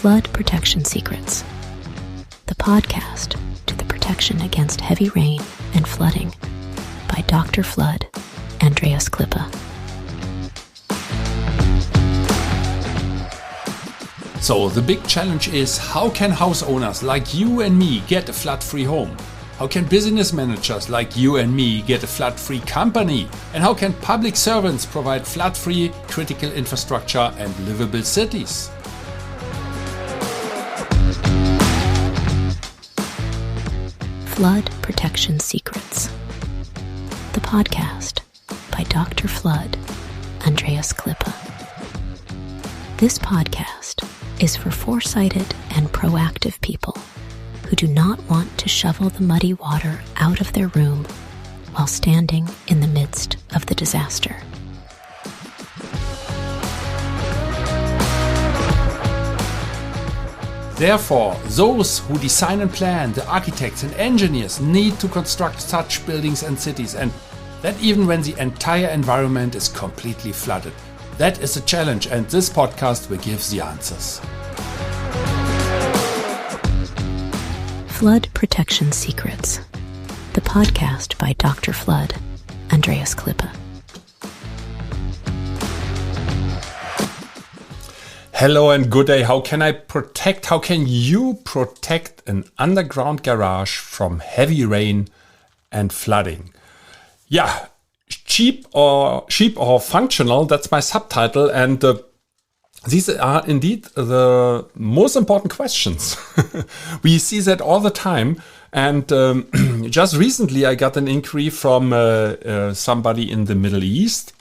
Flood Protection Secrets, the podcast to the protection against heavy rain and flooding by Dr. Flood, Andreas Klippe. So the big challenge is, how can house owners like you and me get a flood-free home? How can business managers like you and me get a flood-free company? And how can public servants provide flood-free critical infrastructure and livable cities? Flood Protection Secrets, the podcast by Dr. Flood, Andreas Klippe. This podcast is for foresighted and proactive people who do not want to shovel the muddy water out of their room while standing in the midst of the disaster. Therefore, those who design and plan, the architects and engineers, need to construct such buildings and cities, and that even when the entire environment is completely flooded. That is a challenge, and this podcast will give the answers. Flood Protection Secrets, the podcast by Dr. Flood, Andreas Klippe. Hello and good day. How can you protect an underground garage from heavy rain and flooding? Yeah, cheap or functional, that's my subtitle. And these are indeed the most important questions. We see that all the time. And just recently I got an inquiry from somebody in the Middle East.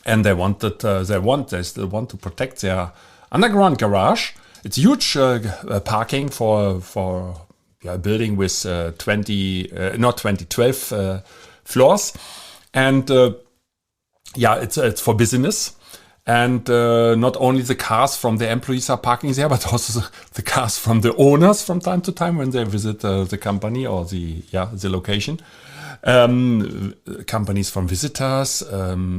And they still want to protect their underground garage. It's huge parking for a building with 12 floors, and it's for business. And not only the cars from the employees are parking there, but also the cars from the owners from time to time when they visit the company or the location. Companies from visitors,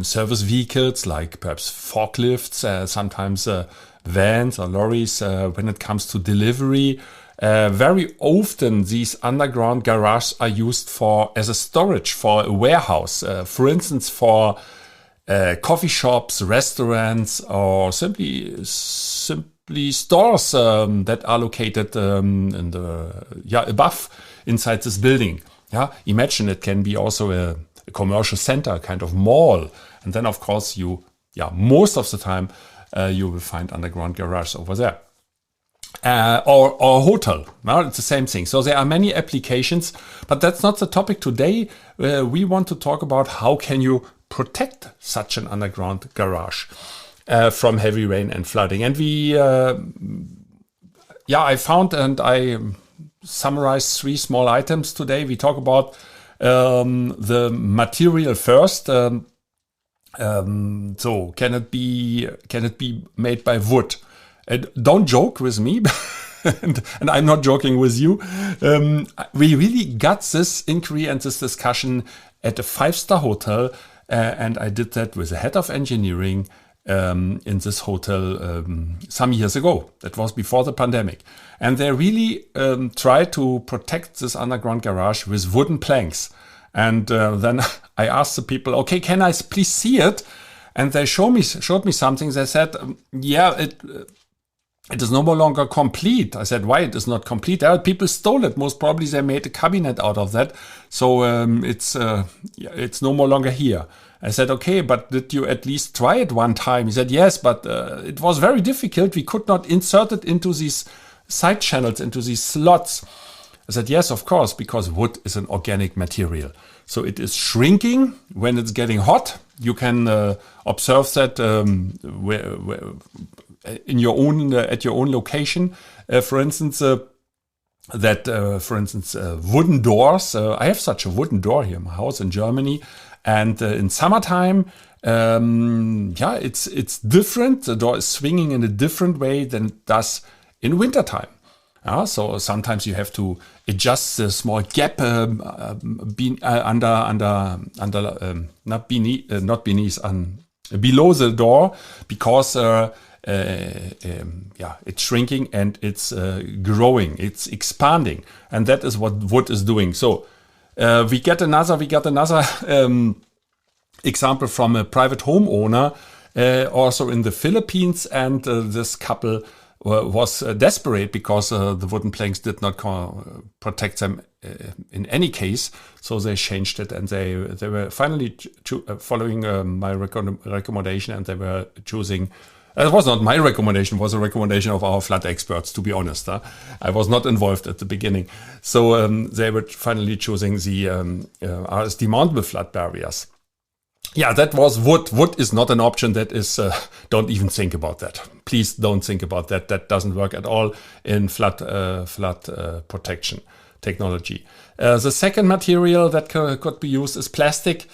service vehicles like perhaps forklifts, sometimes vans or lorries when it comes to delivery. Very often these underground garages are used as a storage for a warehouse, for instance for coffee shops, restaurants, or simply stores that are located above inside this building. Yeah, imagine it can be also a commercial center, kind of mall. And then, of course, most of the time, you will find underground garage over there. Or a hotel. Now it's the same thing. So there are many applications, but that's not the topic today. We want to talk about how can you protect such an underground garage from heavy rain and flooding. And I found and I summarize 3 small items today. We talk about the material first. So can it be made by wood? Don't joke with me, and I'm not joking with you. We really got this inquiry and this discussion at a 5-star hotel, and I did that with the head of engineering in this hotel some years ago. That was before the pandemic. And they really tried to protect this underground garage with wooden planks. And then I asked the people, okay, can I please see it? And they showed me something. They said, it is no longer complete. I said, why it is not complete? People stole it. Most probably they made a cabinet out of that. So it's no more longer here. I said, okay, but did you at least try it one time? He said, yes, but it was very difficult. We could not insert it into these side channels, into these slots. I said, yes, of course, because wood is an organic material. So it is shrinking when it's getting hot. You can observe that in your own at your own location. For instance, wooden doors. I have such a wooden door here in my house in Germany. And in summertime, it's different. The door is swinging in a different way than it does in wintertime. So sometimes you have to adjust the small gap below the door, because it's shrinking and it's growing, it's expanding, and that is what wood is doing. So we got another example from a private homeowner, also in the Philippines, and this couple was desperate because the wooden planks did not protect them in any case. So they changed it, and they were finally following my recommendation, and they were choosing. It was not my recommendation; it was a recommendation of our flood experts. To be honest, I was not involved at the beginning. So they were finally choosing the RSD mountable flood barriers. Yeah, that was wood. Wood is not an option. That is, don't even think about that. Please don't think about that. That doesn't work at all in flood protection technology. The second material that could be used is plastic.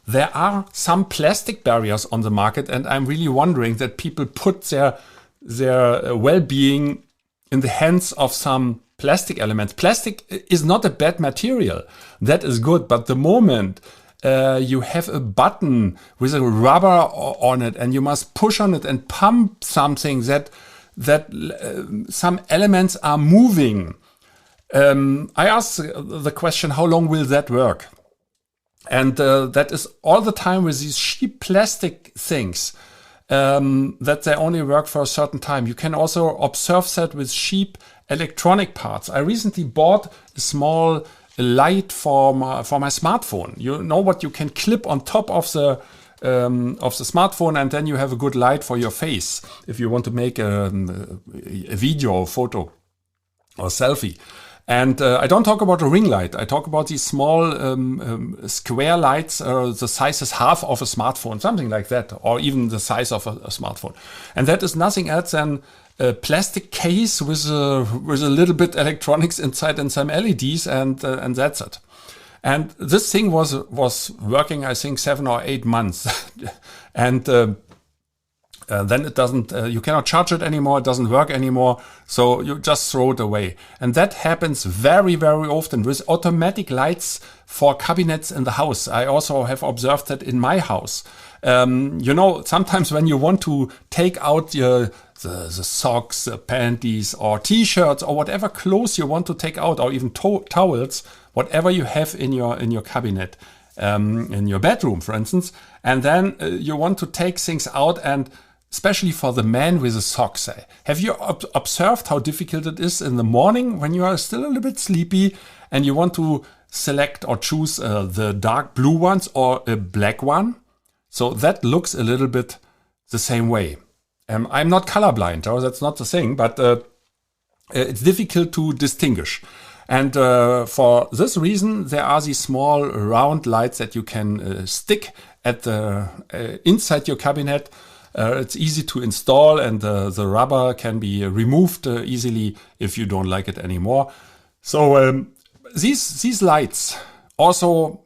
There are some plastic barriers on the market, and I'm really wondering that people put their well-being in the hands of some plastic elements. Plastic is not a bad material. That is good, but the moment you have a button with a rubber on it, and you must push on it and pump something that some elements are moving. I asked the question, how long will that work? And that is all the time with these cheap plastic things, that they only work for a certain time. You can also observe that with cheap electronic parts. I recently bought a small light for my smartphone. You know what you can clip on top of the smartphone, and then you have a good light for your face if you want to make a video or photo or selfie. And I don't talk about a ring light. I talk about these small square lights. The size is half of a smartphone, something like that, or even the size of a smartphone. And that is nothing else than a plastic case with a little bit electronics inside and some LEDs, and that's it. And this thing was working, I think, 7 or 8 months, and then it doesn't. You cannot charge it anymore. It doesn't work anymore. So you just throw it away. And that happens very, very often with automatic lights for cabinets in the house. I also have observed that in my house. Sometimes when you want to take out the socks, the panties, or t-shirts, or whatever clothes you want to take out, or even towels, whatever you have in your cabinet, in your bedroom, for instance, and then you want to take things out, and especially for the man with the socks. Have you observed how difficult it is in the morning when you are still a little bit sleepy and you want to select or choose the dark blue ones or a black one? So that looks a little bit the same way. I'm not colorblind, that's not the thing, but it's difficult to distinguish. And for this reason, there are these small round lights that you can stick at the inside your cabinet. It's easy to install, and the rubber can be removed easily if you don't like it anymore. So these lights also,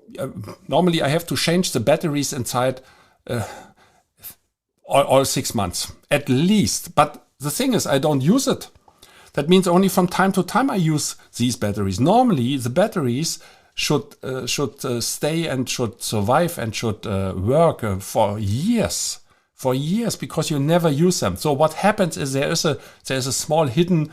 normally I have to change the batteries inside all 6 months at least. But the thing is, I don't use it. That means only from time to time I use these batteries. Normally the batteries should stay and should survive and should work for years, because you never use them. So what happens is there's a small hidden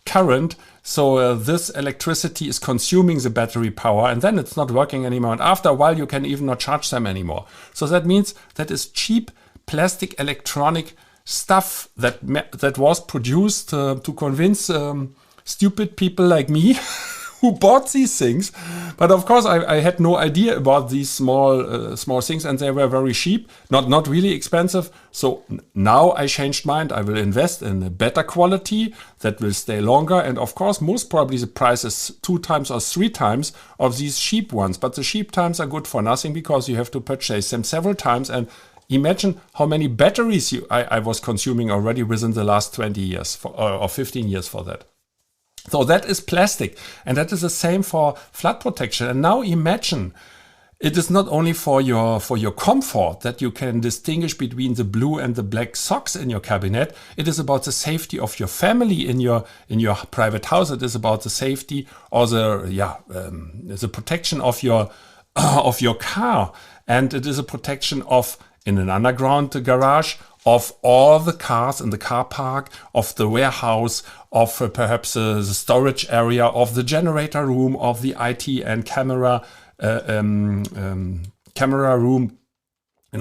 current. So this electricity is consuming the battery power, and then it's not working anymore. And after a while, you can even not charge them anymore. So that means that is cheap plastic electronic stuff that was produced to convince stupid people like me who bought these things. But of course, I had no idea about these small things, and they were very cheap, not really expensive. So now I changed mind. I will invest in a better quality that will stay longer. And of course, most probably the price is 2 times or 3 times of these cheap ones. But the cheap times are good for nothing, because you have to purchase them several times. And imagine how many batteries I was consuming already within the last 20 years or 15 years for that. So that is plastic, and that is the same for flood protection. And now imagine, it is not only for your comfort that you can distinguish between the blue and the black socks in your cabinet. It is about the safety of your family in your private house. It is about the safety or the protection of your car, and it is a protection of in an underground garage, of all the cars in the car park, of the warehouse, of perhaps the storage area, of the generator room, of the IT and camera room,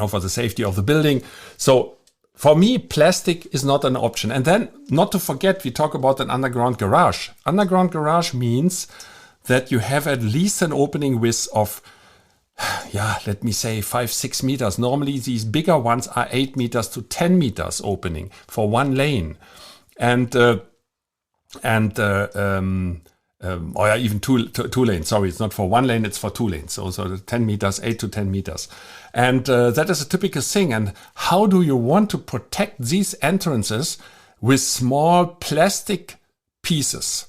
for the safety of the building. So for me, plastic is not an option. And then, not to forget, we talk about an underground garage. Underground garage means that you have at least an opening width of, let me say 5-6 meters. Normally these bigger ones are 8 meters to 10 meters opening for one lane. Or even two lanes. Sorry, it's not for one lane, it's for 2 lanes. So the 10 meters, 8 to 10 meters. And that is a typical thing. And how do you want to protect these entrances with small plastic pieces?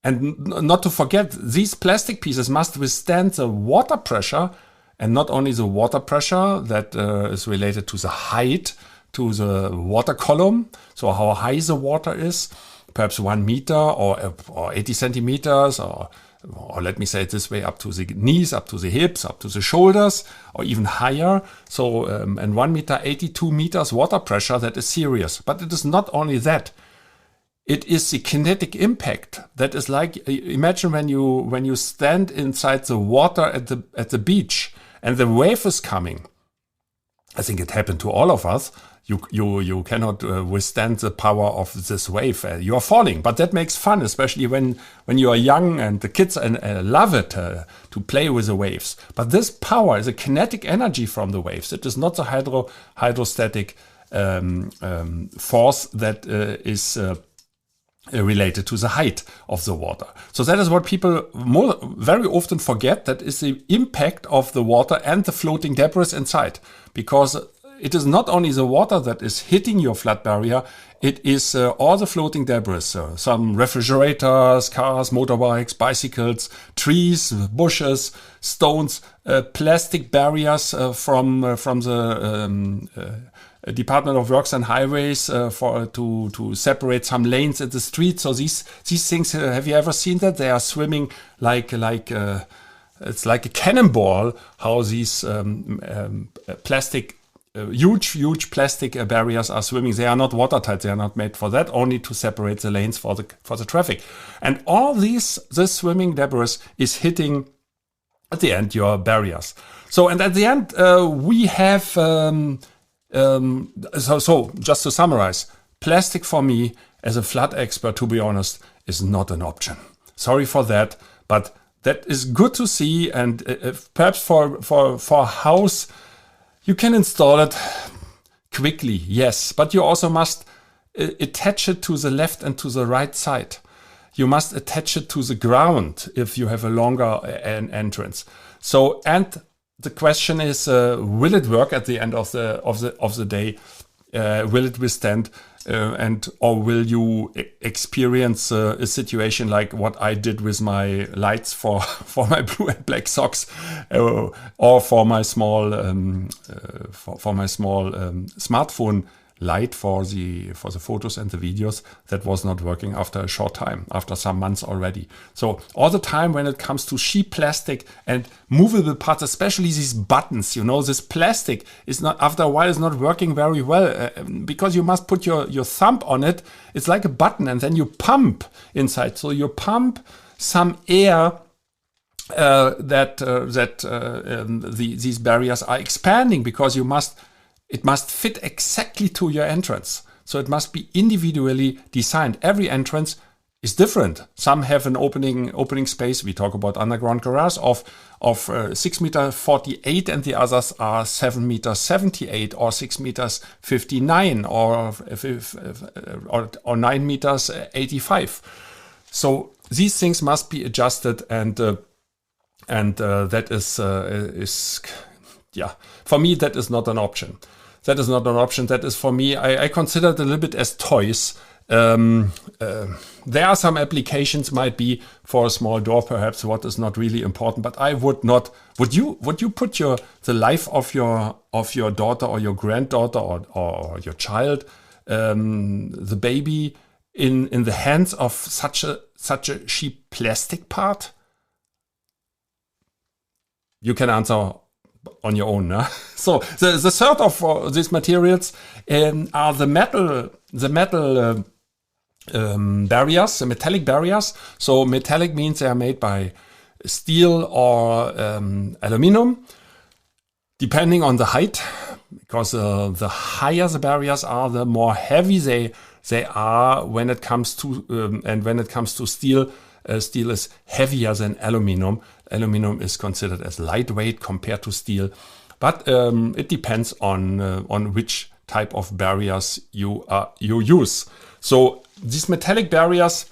And not to forget, these plastic pieces must withstand the water pressure, and not only the water pressure that is related to the height, to the water column, so how high the water is, perhaps 1 meter or 80 centimeters, or let me say it this way, up to the knees, up to the hips, up to the shoulders, or even higher. So, and 1 meter, 82 meters water pressure, that is serious. But it is not only that. It is the kinetic impact. That is like, imagine when you stand inside the water at the beach and the wave is coming. I think it happened to all of us. You cannot withstand the power of this wave. You are falling, but that makes fun, especially when you are young and the kids love it to play with the waves. But this power is a kinetic energy from the waves. It is not the hydrostatic force that is related to the height of the water. So that is what people very often forget. That is the impact of the water and the floating debris inside, because it is not only the water that is hitting your flood barrier, it is all the floating debris. Some refrigerators, cars, motorbikes, bicycles, trees, bushes, stones, plastic barriers from the Department of Works and Highways to separate some lanes in the street. So these things, have you ever seen that? They are swimming like it's like a cannonball. How these plastic huge plastic barriers are swimming. They are not watertight. They are not made for that. Only to separate the lanes for the traffic. And all this swimming debris is hitting at the end your barriers. So and at the end we have. So just to summarize, plastic for me as a flood expert, to be honest, is not an option. Sorry for that, but that is good to see. And perhaps for a house, you can install it quickly, yes, but you also must attach it to the left and to the right side. You must attach it to the ground if you have a longer entrance. So, and the question is, will it work at the end of the day? Will it withstand? Or will you experience a situation like what I did with my lights for my blue and black socks, or for my small smartphone light for the photos and the videos that was not working after a short time, after some months already. So all the time when it comes to cheap plastic and movable parts, especially these buttons, this plastic is not, after a while, is not working very well because you must put your thumb on it. It's like a button, and then you pump inside. So you pump some air these barriers are expanding, because it must fit exactly to your entrance. So it must be individually designed. Every entrance is different. Some have an opening space. We talk about underground garage of 6 meters 48, and the others are 7 meters 78 or 6 meters 59 or 9 meters 85. So these things must be adjusted, and that is for me, that is not an option. That is not an option. That is, for me, I consider it a little bit as toys. There are some applications, might be for a small door, perhaps, what is not really important. But I would not. Would you put the life of your daughter or your granddaughter or your child, the baby, in the hands of such a cheap plastic part? You can answer on your own. So the third of these materials are the metal barriers, the metallic barriers. So metallic means they are made by steel or aluminum, depending on the height, because the higher the barriers are, the more heavy they are when it comes to and when it comes to steel. Steel is heavier than aluminum. Aluminum is considered as lightweight compared to steel, but it depends on which type of barriers you use. So these metallic barriers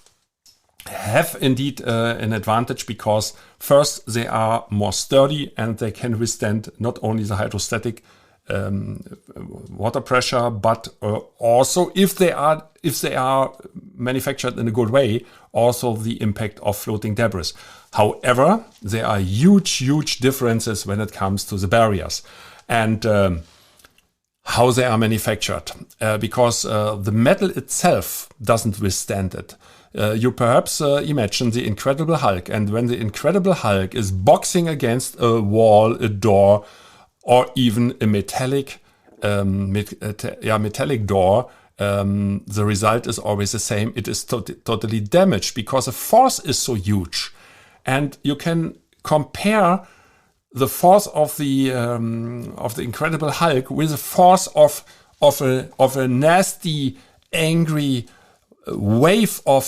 have indeed an advantage because first they are more sturdy and they can withstand not only the hydrostatic water pressure, but also if they are manufactured in a good way, also the impact of floating debris. However, there are huge differences when it comes to the barriers and how they are manufactured, because the metal itself doesn't withstand it. You perhaps imagine the Incredible Hulk, and when the Incredible Hulk is boxing against a wall, a door, or even a metallic door, the result is always the same. It is totally damaged because the force is so huge, and you can compare the force of the Incredible Hulk with the force of a nasty, angry wave of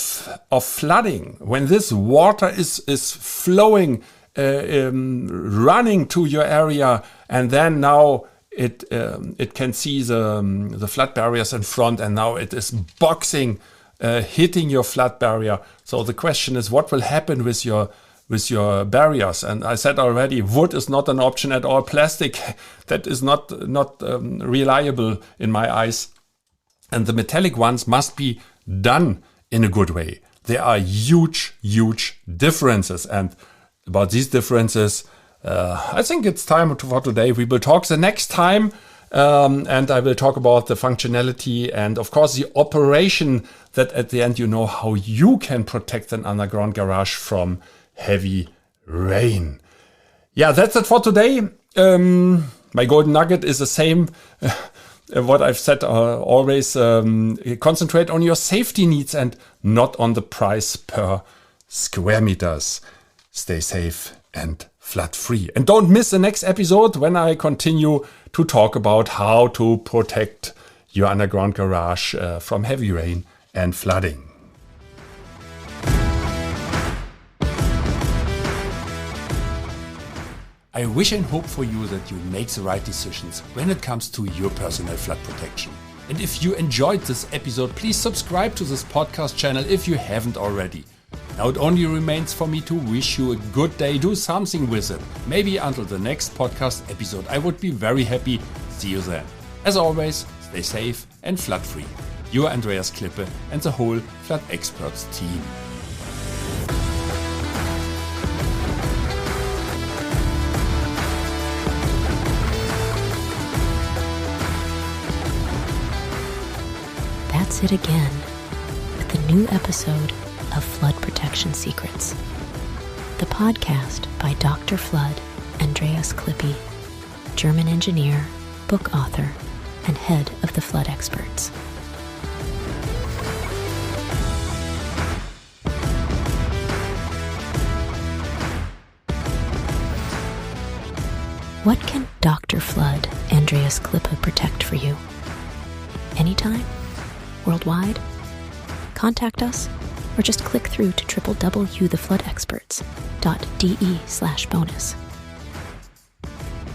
flooding. When this water is flowing, running to your area, and then now it can see the flood barriers in front, and now it is boxing, hitting your flood barrier. So the question is, what will happen with your barriers? And I said already, wood is not an option at all. Plastic, that is not reliable in my eyes. And the metallic ones must be done in a good way. There are huge differences, and about these differences, I think it's time for today. We will talk the next time, and I will talk about the functionality and, of course, the operation, that at the end you know how you can protect an underground garage from heavy rain. Yeah, that's it for today. My golden nugget is the same. What I've said always, concentrate on your safety needs and not on the price per square meters. Stay safe and flood free. And don't miss the next episode when I continue to talk about how to protect your underground garage from heavy rain and flooding. I wish and hope for you that you make the right decisions when it comes to your personal flood protection. And if you enjoyed this episode, please subscribe to this podcast channel if you haven't already. Now it only remains for me to wish you a good day. Do something with it. Maybe until the next podcast episode. I would be very happy. See you then. As always, stay safe and flood free. Your Andreas Klippe and the whole Flood Experts team. That's it again with a new episode of Flood Protection Secrets, the podcast by Dr. Flood Andreas Klippe, German engineer, book author, and head of the Flood Experts. What can Dr. Flood Andreas Klippe protect for you? Anytime? Worldwide? Contact us or just click through to www.thefloodexperts.de/bonus.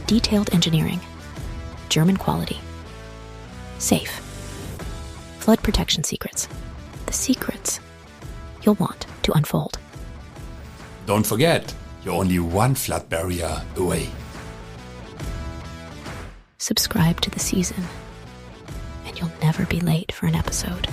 Detailed engineering, German quality, safe, flood protection secrets, the secrets you'll want to unfold. Don't forget, you're only one flood barrier away. Subscribe to the season, and you'll never be late for an episode.